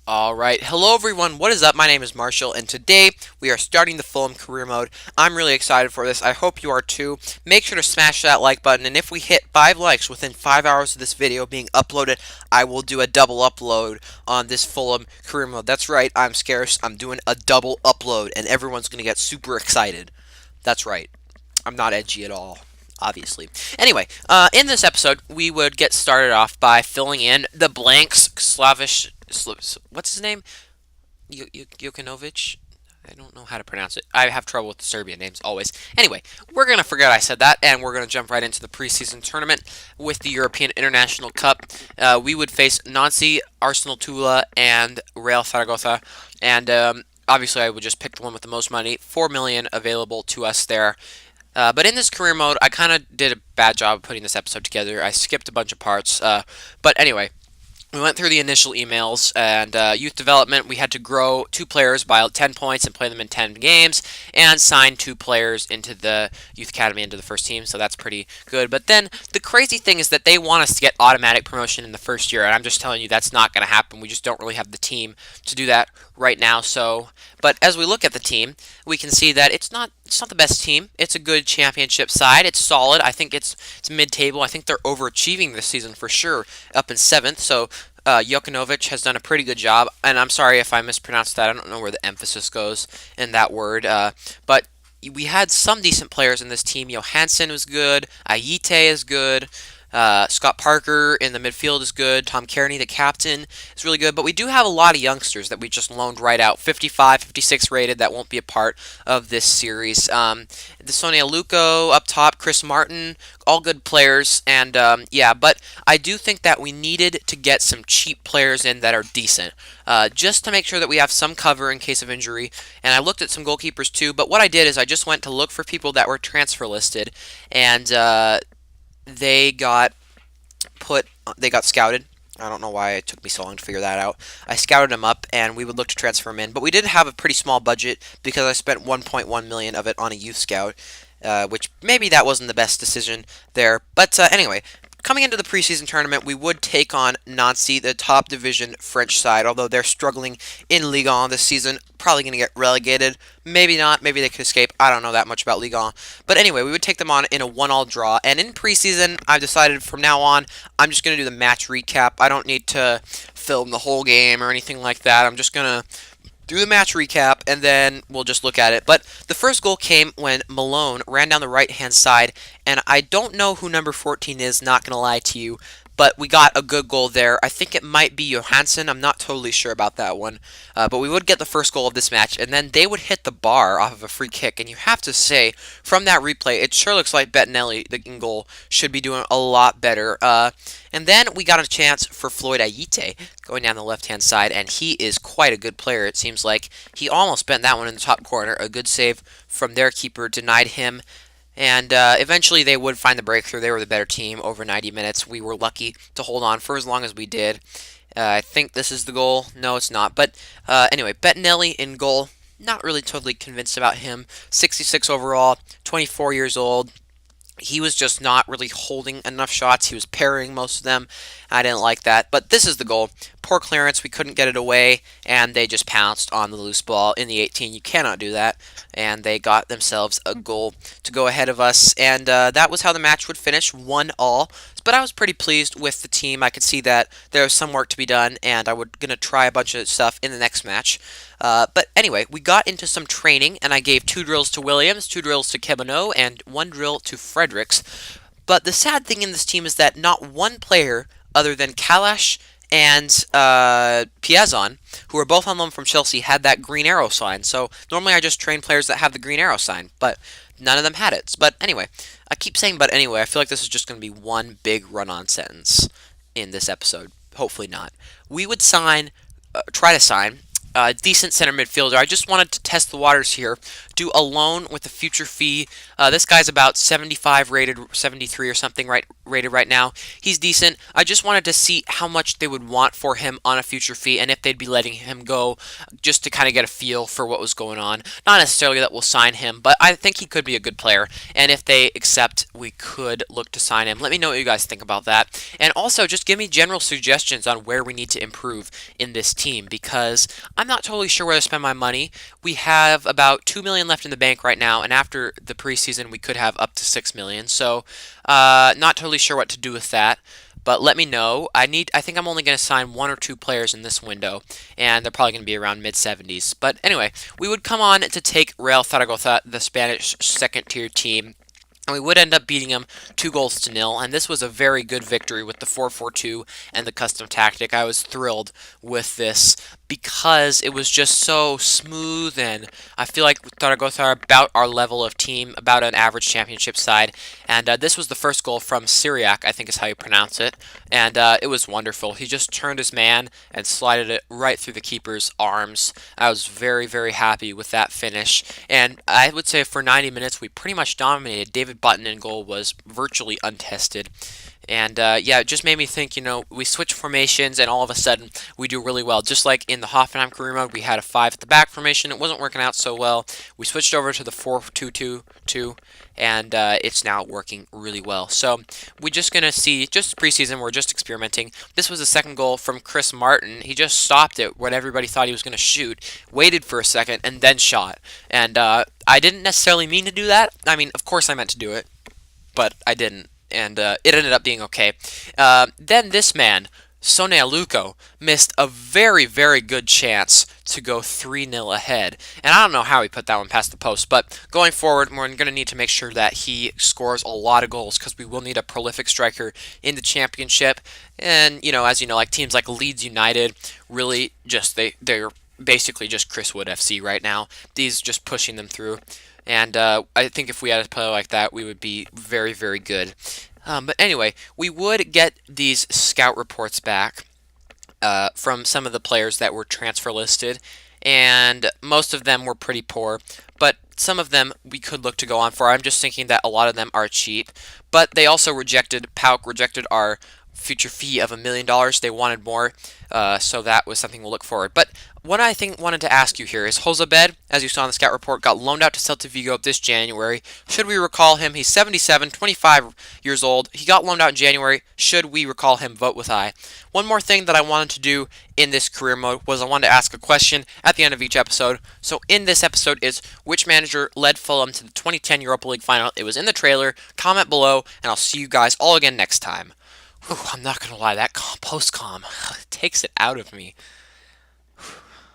Alright, hello everyone, what is up? My name is Marshall, and today we are starting the Fulham career mode. I'm really excited for this, I hope you are too. Make sure to smash that like button, and if we hit 5 likes within 5 hours of this video being uploaded, I will do a double upload on this Fulham career mode. That's right, I'm scarce, I'm doing a double upload, and everyone's gonna get super excited. That's right, I'm not edgy at all. Obviously. Anyway, in this episode, we would get started off by filling in the blanks. What's his name? Jokanovic? I don't know how to pronounce it. I have trouble with the Serbian names always. Anyway, we're going to forget I said that, and we're going to jump right into the preseason tournament with the European International Cup. We would face Nancy, Arsenal Tula, and Real Zaragoza. And obviously, I would just pick the one with the most money. 4 million available to us there. But in this career mode, I kind of did a bad job of putting this episode together. I skipped a bunch of parts. But anyway, we went through the initial emails, and youth development, we had to grow 2 players by 10 points and play them in 10 games, and sign 2 players into the youth academy, into the first team, so that's pretty good. But then, the crazy thing is that they want us to get automatic promotion in the first year, and I'm just telling you that's not going to happen. We just don't really have the team to do that right now, so... But as we look at the team, we can see that it's not the best team. It's a good championship side. It's solid. I think it's mid-table. I think they're overachieving this season for sure, up in 7th. So Jokanovic has done a pretty good job. And I'm sorry if I mispronounced that. I don't know where the emphasis goes in that word. But we had some decent players in this team. Johansson was good. Ayite is good. Scott Parker in the midfield is good. Tom Kearney, the captain, is really good. But we do have a lot of youngsters that we just loaned right out. 55, 56 rated that won't be a part of this series. The Sonia Luco up top, Chris Martin, all good players. And yeah, but I do think that we needed to get some cheap players in that are decent. Just to make sure that we have some cover in case of injury. And I looked at some goalkeepers too. But what I did is I just went to look for people that were transfer listed. And... they got scouted. I don't know why it took me so long to figure that out. I scouted them up, and we would look to transfer them in. But we did have a pretty small budget because I spent 1.1 million of it on a youth scout, which maybe that wasn't the best decision there. But anyway, coming into the preseason tournament, we would take on Nancy, the top division French side, although they're struggling in Ligue 1 this season, probably going to get relegated. Maybe not, maybe they could escape. I don't know that much about Ligue 1. But anyway, we would take them on in a 1-all draw, and in preseason, I've decided from now on, I'm just going to do the match recap. I don't need to film the whole game or anything like that. I'm just going to do the match recap, and then we'll just look at it. But the first goal came when Malone ran down the right-hand side, and I don't know who number 14 is, not going to lie to you, but we got a good goal there. I think it might be Johansson. I'm not totally sure about that one. But we would get the first goal of this match, and then they would hit the bar off of a free kick. And you have to say, from that replay, it sure looks like Bettinelli, the in goal, should be doing a lot better. And then we got a chance for Floyd Ayite going down the left-hand side, and he is quite a good player, it seems like. He almost bent that one in the top corner. A good save from their keeper denied him. And eventually they would find the breakthrough. They were the better team over 90 minutes. We were lucky to hold on for as long as we did. I think this is the goal. No, it's not. But anyway, Bettinelli in goal. Not really totally convinced about him. 66 overall, 24 years old. He was just not really holding enough shots. He was parrying most of them. I didn't like that. But this is the goal. Poor clearance. We couldn't get it away. And they just pounced on the loose ball in the 18. You cannot do that. And they got themselves a goal to go ahead of us. And that was how the match would finish. 1-all. But I was pretty pleased with the team. I could see that there was some work to be done. And I was going to try a bunch of stuff in the next match. But anyway, we got into some training, and I gave 2 drills to Williams, 2 drills to Kebano, and 1 drill to Fredericks. But the sad thing in this team is that not one player, other than Kalash and Piazon, who are both on loan from Chelsea, had that green arrow sign. So normally I just train players that have the green arrow sign, but none of them had it. But anyway, I keep saying but anyway. I feel like this is just going to be one big run-on sentence in this episode. Hopefully not. We would try to sign decent center midfielder. I just wanted to test the waters here. Do a loan with a future fee. This guy's about 75 rated, 73 or something rated right now. He's decent. I just wanted to see how much they would want for him on a future fee and if they'd be letting him go just to kind of get a feel for what was going on. Not necessarily that we'll sign him, but I think he could be a good player. And if they accept, we could look to sign him. Let me know what you guys think about that. And also, just give me general suggestions on where we need to improve in this team because I'm not totally sure where to spend my money. We have about 2 million left in the bank right now, and after the preseason, we could have up to 6 million. So, not totally sure what to do with that. But let me know. I think I'm only going to sign 1 or 2 players in this window, and they're probably going to be around mid 70s. But anyway, we would come on to take Real Zaragoza, the Spanish second tier team. And we would end up beating them 2 goals to 0, and this was a very good victory with the 4-4-2 and the custom tactic. I was thrilled with this because it was just so smooth, and I feel like Zaragoza are about our level of team, about an average championship side. And this was the first goal from Syriac, I think is how you pronounce it, and it was wonderful. He just turned his man and slided it right through the keeper's arms. I was very, very happy with that finish, and I would say for 90 minutes we pretty much dominated. David Button in goal was virtually untested. And yeah, it just made me think, we switch formations and all of a sudden we do really well. Just like in the Hoffenheim career mode, we had a 5 at the back formation. It wasn't working out so well. We switched over to the 4-2-2-2, and it's now working really well. So we're just going to see, just preseason, we're just experimenting. This was the second goal from Chris Martin. He just stopped it when everybody thought he was going to shoot, waited for a second, and then shot. And I didn't necessarily mean to do that. I mean, of course I meant to do it, but I didn't, and it ended up being okay. Then this man, Sone Aluko, missed a very, very good chance to go 3-0 ahead, and I don't know how he put that one past the post, but going forward, we're going to need to make sure that he scores a lot of goals, because we will need a prolific striker in the championship, and, as you know, like teams like Leeds United, really just, they're basically just Chris Wood FC right now. These just pushing them through. And I think if we had a player like that, we would be very, very good. But anyway, we would get these scout reports back from some of the players that were transfer listed, and most of them were pretty poor, but some of them we could look to go on for. I'm just thinking that a lot of them are cheap, but they also PAOK rejected our future fee of $1 million. They wanted more, so that was something we'll look forward. But what I wanted to ask you here is Jozabed, as you saw in the scout report, got loaned out to Celta Vigo this January. Should we recall him? He's 77, 25 years old. He got loaned out in January. Should we recall him? Vote with I. One more thing that I wanted to do in this career mode was I wanted to ask a question at the end of each episode. So in this episode is, which manager led Fulham to the 2010 Europa League final? It was in the trailer. Comment below, and I'll see you guys all again next time. Whew, I'm not going to lie, that post-com takes it out of me.